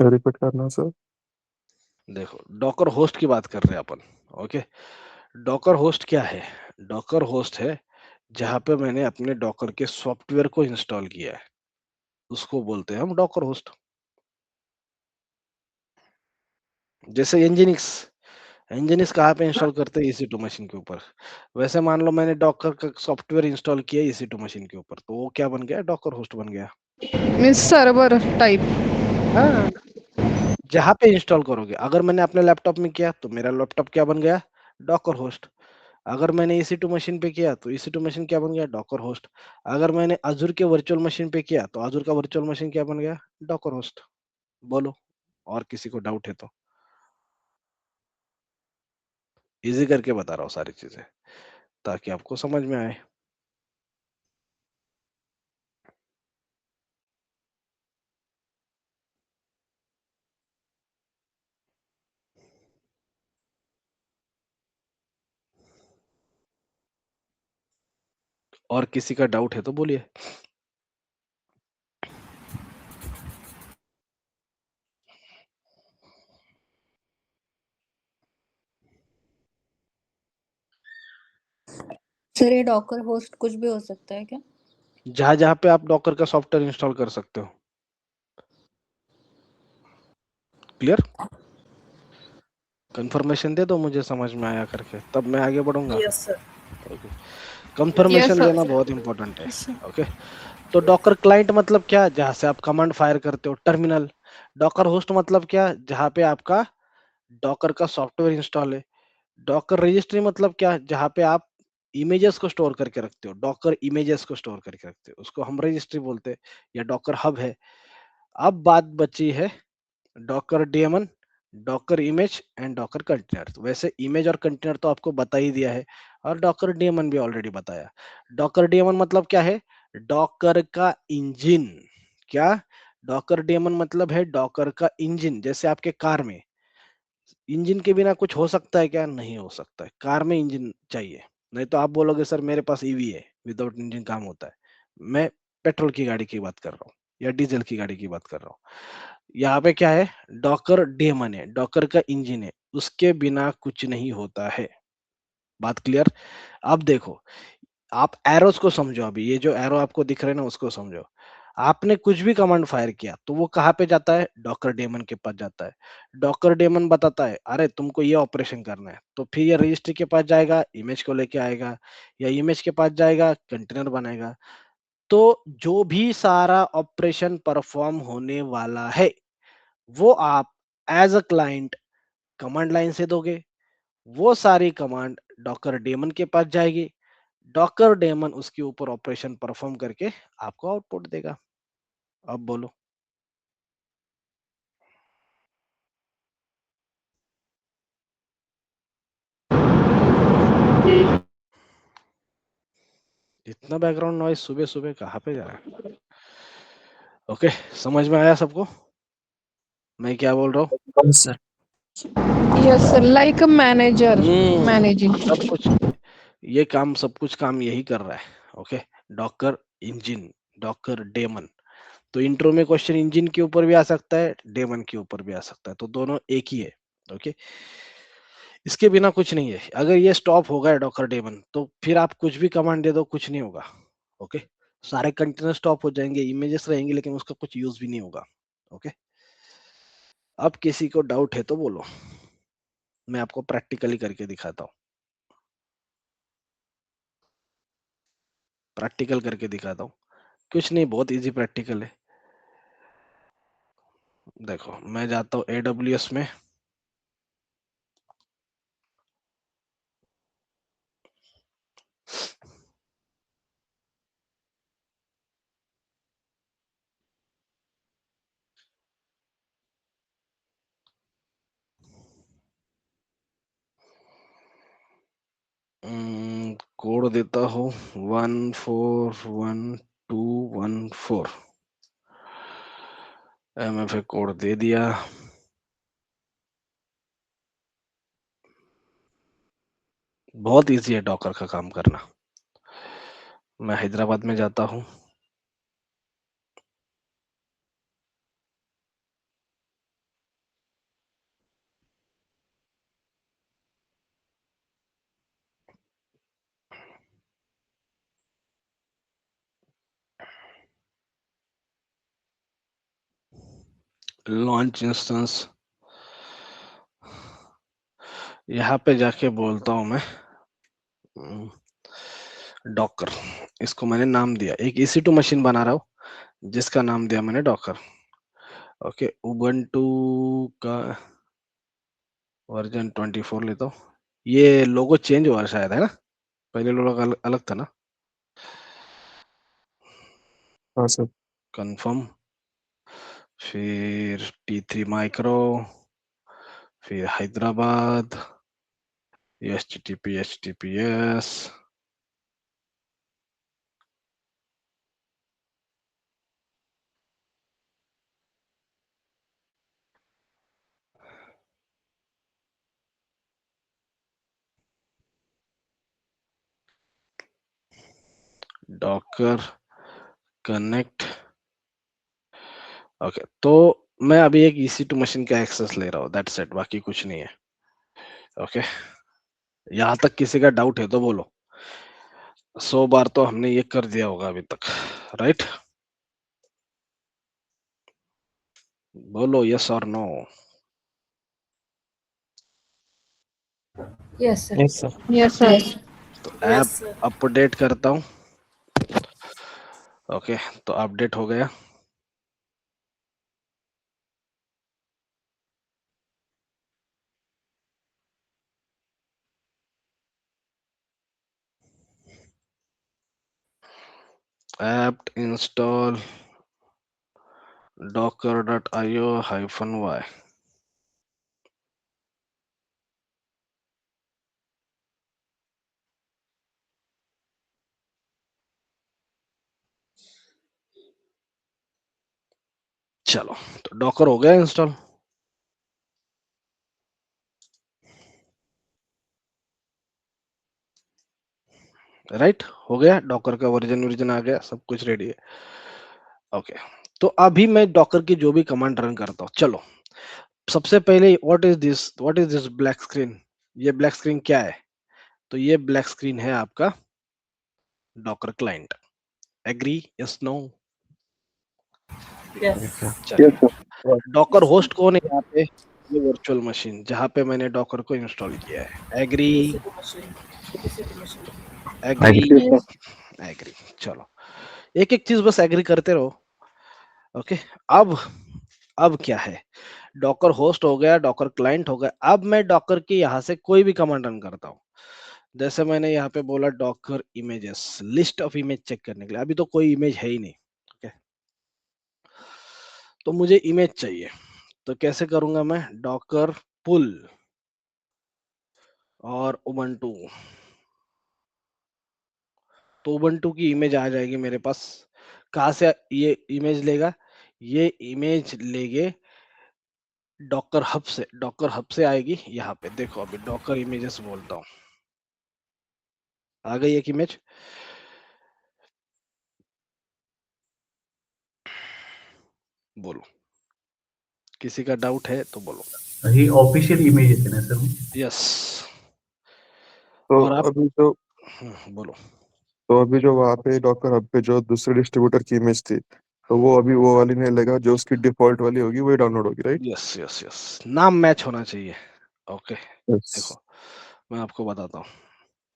रिपीट करना सर। देखो, डॉकर होस्ट की बात कर रहे हैं अपन। ओके, डॉकर होस्ट क्या है? डॉकर होस्ट है जहां पे मैंने अपने डॉकर के सॉफ्टवेयर को इंस्टॉल किया है, उसको बोलते हैं हम डॉकर होस्ट। जैसे एनजिनिक्स, एनजिनिक्स कहाँ पे इंस्टॉल करते हैं? EC2 मशीन के ऊपर। वैसे मान लो मैंने डॉकर का सॉफ्टवेयर इंस्टॉल किया EC2 मशीन के ऊपर, तो वो क्या बन गया? डॉकर होस्ट बन गया। Means server type. हाँ, जहां पे इंस्टॉल करोगे, अगर मैंने अपने लैपटॉप में किया तो मेरा लैपटॉप क्या बन गया? Docker host. अगर मैंने EC2 मशीन पे किया तो EC2 मशीन क्या बन गया? Docker host. अगर मैंने अजूर के वर्चुअल मशीन पे किया तो अजूर का वर्चुअल मशीन क्या बन गया? Docker host. बोलो, और किसी को डाउट है तो? इजी करके बता रहा हूँ सारी चीजें, ताकि आपको समझ में आए। और किसी का डाउट है तो बोलिए। सर ये डॉकर होस्ट कुछ भी हो सकता है क्या? जहां जहां पे आप डॉकर का सॉफ्टवेयर इंस्टॉल कर सकते हो। क्लियर? कंफर्मेशन दे दो मुझे समझ में आया करके, तब मैं आगे बढ़ूंगा। Yes, sir. Okay, Yes, confirmation sir. देना बहुत इंपॉर्टेंट है। ओके, तो डॉकर क्लाइंट मतलब क्या? जहां से आप कमांड फायर करते हो, टर्मिनल। डॉकर होस्ट मतलब क्या? जहां पे आपका डॉकर का सॉफ्टवेयर इंस्टॉल है। डॉकर रजिस्ट्री मतलब क्या? जहां पे आप इमेजेस को स्टोर करके रखते हो, डॉकर इमेजेस को स्टोर करके रखते हो, उसको हम रजिस्ट्री बोलते हैं, या डॉकर हब है। अब बात बची है docker daemon, docker image and docker container. तो वैसे इमेज और कंटेनर तो आपको बता ही दिया है, और डॉकर डेमन भी ऑलरेडी बताया। डॉकर डेमन मतलब क्या है? डॉकर का इंजन। क्या? डॉकर डेमन मतलब है डॉकर का इंजन। जैसे आपके कार में इंजन के बिना कुछ हो सकता है क्या? नहीं हो सकता है, कार में इंजन चाहिए। नहीं तो आप बोलोगे सर मेरे पास EV है, विदाउट इंजन काम होता है। मैं पेट्रोल की गाड़ी की बात कर रहा हूँ, या डीजल की गाड़ी की बात कर रहा हूँ। यहाँ पे क्या है? डॉकर डेमन है, डॉकर का इंजन है, उसके बिना कुछ नहीं होता है। बात क्लियर? अब देखो, आप एरोस को समझो। अभी ये जो एरो आपको दिख रहे हैं ना, उसको समझो। आपने कुछ भी कमांड फायर किया तो वो कहाँ पे जाता है? डॉकर डेमन के पास जाता है। डॉकर डेमन बताता है अरे तुमको ये ऑपरेशन करना है, तो फिर ये रजिस्ट्री के पास जाएगा, इमेज को लेके आएगा, या इमेज के पास जाएगा, कंटेनर बनाएगा। तो जो भी सारा ऑपरेशन परफॉर्म होने वाला है, वो आप as a client command line से दोगे। वो सारी कमांड डॉकर डेमन के पास जाएगी, डॉकर डेमन उसके ऊपर ऑपरेशन परफॉर्म करके आपको आउटपुट देगा। अब बोलो। इतना बैकग्राउंड नॉइज सुबह सुबह कहाँ पे जा रहा है? ओके, समझ में आया सबको मैं क्या बोल रहा हूँ? Yes, sir. Yes, sir. Like a manager managing. सब कुछ, ये काम, सब कुछ काम यही कर रहा है। Okay, docker engine, docker daemon. तो इंट्रो में क्वेश्चन इंजन के ऊपर भी आ सकता है, डेमन के ऊपर भी आ सकता है, तो दोनों एक ही है। ओके, इसके बिना कुछ नहीं है। अगर ये स्टॉप हो गया डॉकर डेमन तो फिर आप कुछ भी कमांड दे दो, कुछ नहीं होगा। ओके, सारे कंटेनर स्टॉप हो जाएंगे, इमेजेस रहेंगे, लेकिन उसका कुछ यूज भी नहीं होगा। ओके, अब किसी को डाउट है तो बोलो, मैं आपको प्रैक्टिकली करके दिखाता हूँ। प्रैक्टिकल करके दिखाता हूँ, कुछ नहीं, बहुत इजी प्रैक्टिकल है। देखो, मैं जाता हूँ AWS में, कोड देता हूँ 141214। MFA कोड दे दिया। बहुत इजी है डॉकर का काम करना। मैं हैदराबाद में जाता हूँ, लॉन्च इंस्टेंस, यहाँ पे जाके बोलता हूँ मैं डॉकर। इसको मैंने नाम दिया, एक EC2 मशीन बना रहा हूँ जिसका नाम दिया मैंने डॉकर। ओके, उबंटू का वर्जन 24 लेता हूँ। ये लोगो चेंज हुआ शायद, है ना? पहले लोगो अलग, अलग था ना? हाँ सर। कंफर्म, फिर T3 माइक्रो, फिर Hyderabad, HTTPS, Docker connect. Okay, तो मैं अभी एक EC2 मशीन का एक्सेस ले रहा हूँ, दैट्स इट, बाकी कुछ नहीं है। ओके, यहाँ तक किसी का डाउट है तो बोलो। 100 बार तो हमने ये कर दिया होगा अभी तक, राइट? बोलो यस और no. Yes sir. Yes sir. Yes, sir. तो Yes, ऐप sir. अपडेट करता हूँ। ओके, तो अपडेट हो गया। apt install docker.io-y। चलो, तो डॉकर हो गया इंस्टॉल। राइट, हो गया, डॉकर का वर्जन आ गया, सब कुछ रेडी है। ओके, तो अभी मैं डॉकर की जो भी कमांड रन करता हूँ, चलो सबसे पहले what is this black screen? ये ब्लैक स्क्रीन क्या है? तो ये ब्लैक स्क्रीन है आपका docker client. Agree, yes, no? Yes. चलिए, डॉकर होस्ट कौन है यहाँ पे? ये वर्चुअल मशीन जहाँ पे मैंने डॉकर को इंस्टॉल किया है। Agree, EC2 machine. EC2 machine. Agree, agree. चलो, एक एक चीज बस एग्री करते रहो। ओके, अब क्या है? डॉकर होस्ट हो गया, डॉकर क्लाइंट हो गया। अब मैं डॉकर के यहाँ से कोई भी कमांड रन करता हूँ। जैसे मैंने यहाँ पे बोला docker images, list of image check करने के लिए। अभी तो कोई इमेज है ही नहीं। ओके, तो मुझे इमेज चाहिए, तो कैसे करूंगा मैं? डॉकर पुल और उबंटू, तो उबंटू की इमेज आ जाएगी मेरे पास। कहाँ से ये इमेज लेगा? ये इमेज लेगे डॉकर हब से। डॉकर हब से आएगी यहाँ पे, देखो अभी डॉकर इमेजेस बोलता हूँ, आ गई एक इमेज। बोलो, किसी का डाउट है तो बोलो। ही ऑफिशियल इमेज येते ना सर. यस। तो और आप अभी जो बोलो। तो अभी जो वहाँ पे डॉकर हब पे जो दूसरे डिस्ट्रीब्यूटर की इमेज थी, तो वो अभी वो वाली नहीं लेगा, जो उसकी डिफॉल्ट वाली होगी वही डाउनलोड होगी, राइट? यस यस यस, नाम मैच होना चाहिए। Okay, yes. देखो मैं आपको बताता हूँ।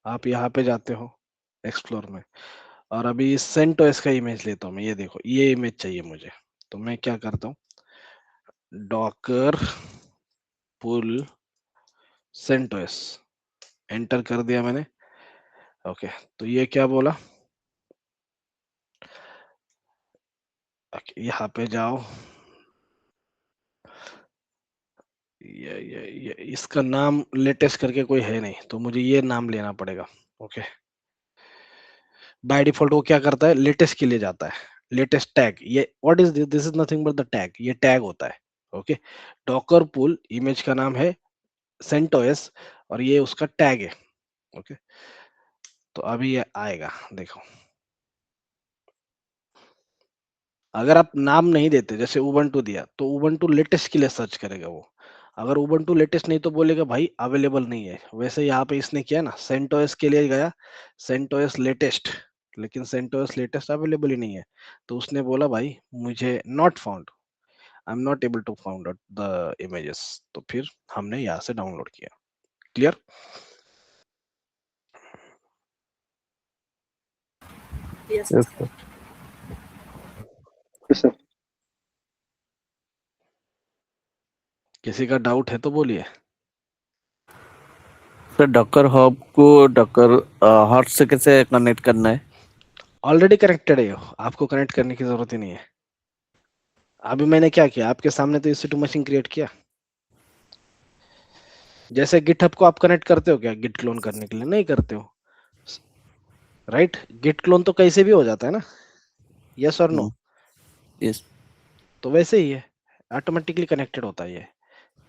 आप यहाँ पे जाते हो एक्सप्लोर में, और अभी सेंटोस का इमेज लेता हूँ मैं। ये देखो, ये इमेज चाहिए मुझे, तो मैं क्या करता हूँ, डॉकर पुल सेंटोस, एंटर कर दिया मैंने। ओके, तो ये क्या बोला, यहाँ पे जाओ, ये इसका नाम लेटेस्ट करके कोई है नहीं, तो मुझे ये नाम लेना पड़ेगा। ओके, बाय डिफॉल्ट वो क्या करता है, लेटेस्ट के लिए जाता है, लेटेस्ट टैग। ये what is this, this is nothing but the tag, ये टैग होता है। ओके, डॉकर पुल इमेज का नाम है सेंटोस, और ये उसका टैग है। ओके, तो अभी ये आएगा, देखो। अगर आप नाम नहीं देते, जैसे उबंटू दिया, तो उबंटू लेटेस्ट के लिए सर्च करेगा वो। अगर उबंटू लेटेस्ट नहीं तो बोलेगा भाई अवेलेबल नहीं है। वैसे यहाँ पे इसने किया ना, सेंटोस के लिए गया, सेंटोस लेटेस्ट, लेकिन सेंटोस लेटेस्ट अवेलेबल ही नहीं है। तो उसने बोला भाई मुझे not found, I am not able to found out the images. तो फिर हमने यहाँ से डाउनलोड किया। क्लियर? Yes. Yes sir. किसी का डाउट है तो बोलिए। सर डॉकर हब को डॉकर हॉट से कैसे कनेक्ट करना है? ऑलरेडी कनेक्टेड है, आपको कनेक्ट करने की जरूरत ही नहीं है। अभी मैंने क्या किया, आपके सामने तो EC2 मशीन क्रिएट किया। जैसे गिटहब को आप कनेक्ट करते हो क्या गिट क्लोन करने के लिए? नहीं करते हो, राइट? गिट क्लोन तो कैसे भी हो जाता है ना, यस और नो? यस। तो वैसे ही है, ऑटोमेटिकली कनेक्टेड होता है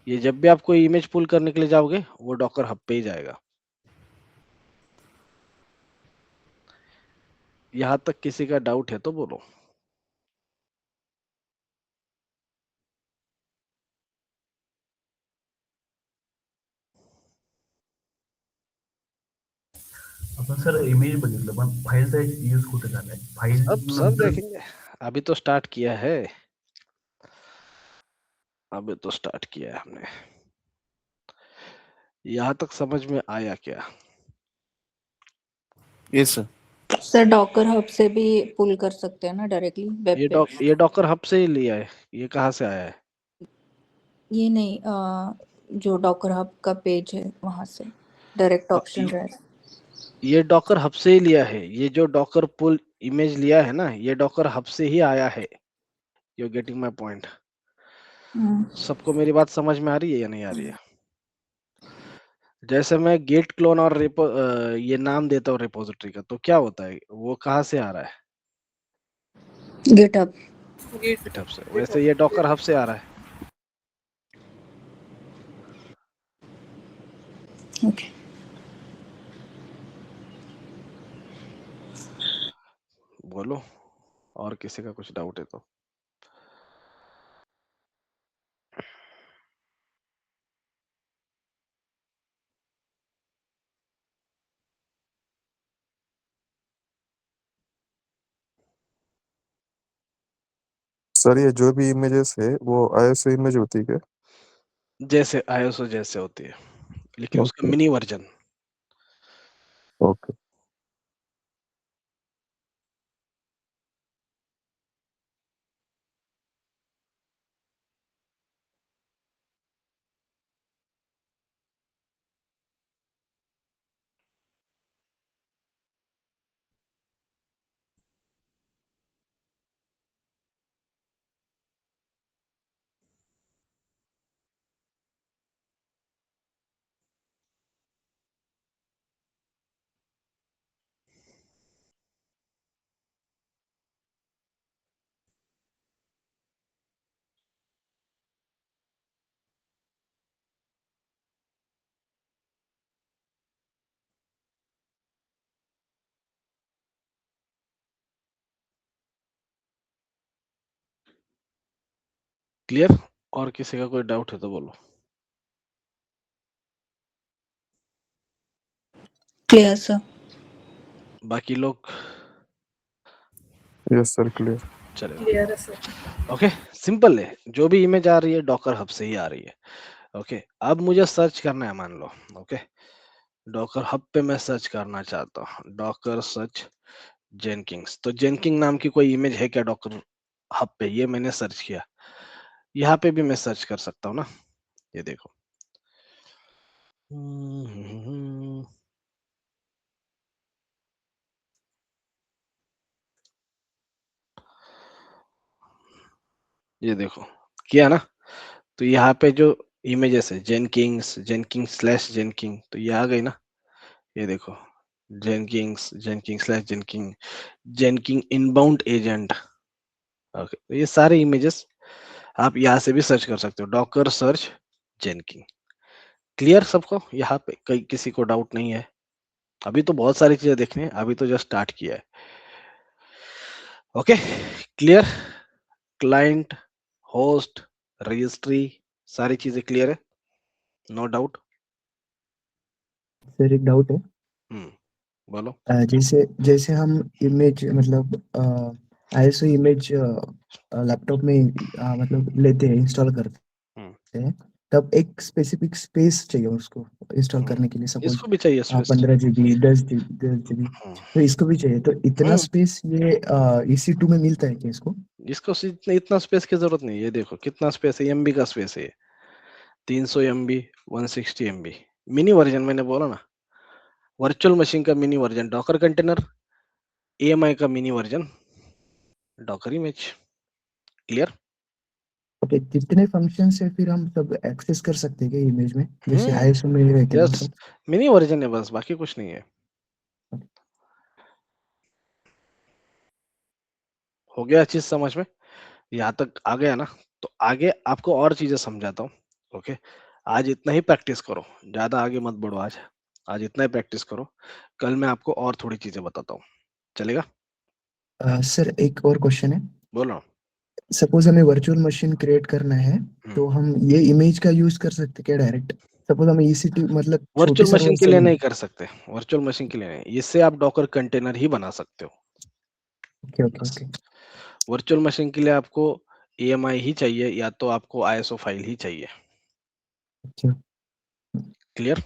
ये जब भी आप कोई इमेज पुल करने के लिए जाओगे, वो डॉकर हब पे ही जाएगा। यहाँ तक किसी का डाउट है तो बोलो। आपण सर इमेज बघितलं पण फाईलचा यूज कुठे झालाय? फाईल सब सब नंतर देखेंगे, अभी तो स्टार्ट किया है, अभी तो स्टार्ट किया है हमने। यहाँ तक समझ में आया क्या? Yes sir. Sir docker hub से भी पुल कर सकते हैं ना डायरेक्टली वेब पे? ये डॉकर हब से ही लिया है, ये कहाँ से आया है? ये नहीं, जो डॉकर हब का पेज है वहां से डायरेक्ट ऑप्शन रहेगा। ये डॉकर हब से ही लिया है, ये जो डॉकर पुल इमेज लिया है ना, ये डॉकर हब से ही आया है। You getting my point? सबको मेरी बात समझ में आ रही है या नहीं आ रही है? जैसे मैं गेट क्लोन और ये नाम देता हूँ रिपोजिटरी का, तो क्या होता है, वो कहाँ से आ रहा है? गिटहब। गिटहब से। वैसे ये डॉकर हब से आ रहा है। ओके। बोलो, और किसी का कुछ डाउट है तो। सर ये जो भी इमेजेस है वो ISO इमेज होती है क्या? जैसे आईएसओ जैसे होती है, लेकिन उसका okay. Mini version. Okay. Clear? और किसी का कोई डाउट है तो बोलो। Clear sir. बाकी लोग यस सर, क्लियर। चलेगा। क्लियर है सर। ओके, सिंपल है, जो भी इमेज आ रही है डॉकर हब से ही आ रही है। ओके, अब मुझे सर्च करना है, मान लो। ओके, डॉकर हब पे मैं सर्च करना चाहता हूँ, डॉकर सर्च जेनकिंग्स। तो जेनकिंग नाम की कोई इमेज है क्या डॉकर हब पे? ये मैंने सर्च किया, यहाँ पे भी मैं सर्च कर सकता हूँ ना, ये देखो। ये देखो, किया ना? तो यहाँ पे जो इमेजेस है जेनकिंग्स, जेनकिंग स्लैश जेनकिंग, तो ये आ गई ना। ये देखो, जेनकिंग्स, जेनकिंग स्लैश जेनकिंग, जेनकिंग इनबाउंड एजेंट। ओके, तो ये सारे इमेजेस आप यहाँ से भी सर्च कर सकते हो, डॉकर सर्च जेनकिंग। क्लियर सबको? यहाँ पे कई किसी को डाउट नहीं है? अभी तो बहुत सारी चीजें देखनी है, अभी तो जस्ट स्टार्ट किया है। Okay, clear? Client, host, registry, सारी चीजें क्लियर है? No doubt? सर एक डाउट है। बोलो। जैसे जैसे हम इमेज मतलब आईएसओ इमेज लैपटॉप में मतलब लेते हैं, इंस्टॉल करते हैं, तब एक स्पेसिफिक स्पेस चाहिए उसको इंस्टॉल करने के लिए। सपोज इसको भी चाहिए स्पेस। 15 GB, 10 GB, तो इसको भी चाहिए। तो इतना स्पेस ये EC2 में मिलता है क्या इसको? इसको इतना स्पेस की जरूरत नहीं है। ये देखो कितना स्पेस है, एमबी का स्पेस है, 300 MB, 160 MB। मिनी वर्जन मैंने बोला ना, वर्चुअल मशीन का mini version, Docker container, AMI का mini version, Docker image. Clear? Okay, कितने फंक्शन से फिर हम सब एक्सेस कर सकते हैं क्या इमेज में, जैसे आईएसओ में रहते हैं वो यस, सब? मिनी वर्जन है बस, बाकी कुछ नहीं है। हो गया चीज समझ में? यहाँ तक आ गया ना? तो आगे आपको और चीजें समझाता हूँ। ओके, आज इतना ही प्रैक्टिस करो, ज्यादा आगे मत बढ़ो। आज इतना ही प्रैक्टिस करो, कल मैं आपको और थोड़ी चीजें बताता हूँ। चलेगा? सर एक और क्वेश्चन है। बोलो। सपोज हमें वर्चुअल मशीन क्रिएट करना है, तो हम ये इमेज का यूज कर सकते क्या डायरेक्ट? सपोज हमें EC2 मतलब छोटी वर्चुअल सर्वर मशीन के लिए चाहिए। नहीं कर सकते, वर्चुअल मशीन के लिए नहीं, इससे आप डॉकर कंटेनर ही बना सकते हो। Okay okay okay. Virtual machine के लिए आपको AMI ही चाहिए, या तो आपको ISO फाइल ही चाहिए। अच्छा, clear?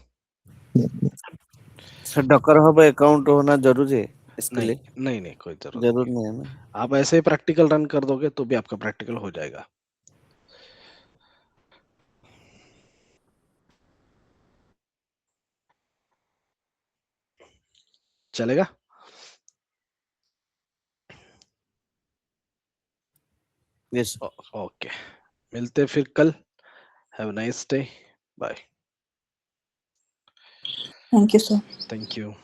Sir docker hub account होना जरूरी है इसके नहीं लिए? नहीं नहीं, कोई जरूरत जरूर नहीं। नहीं है ना? आप ऐसे ही प्रैक्टिकल रन कर दोगे तो भी आपका प्रैक्टिकल हो जाएगा। चलेगा? यस। ओके, मिलते हैं फिर कल। Have a nice day, bye. Thank you sir. Thank you.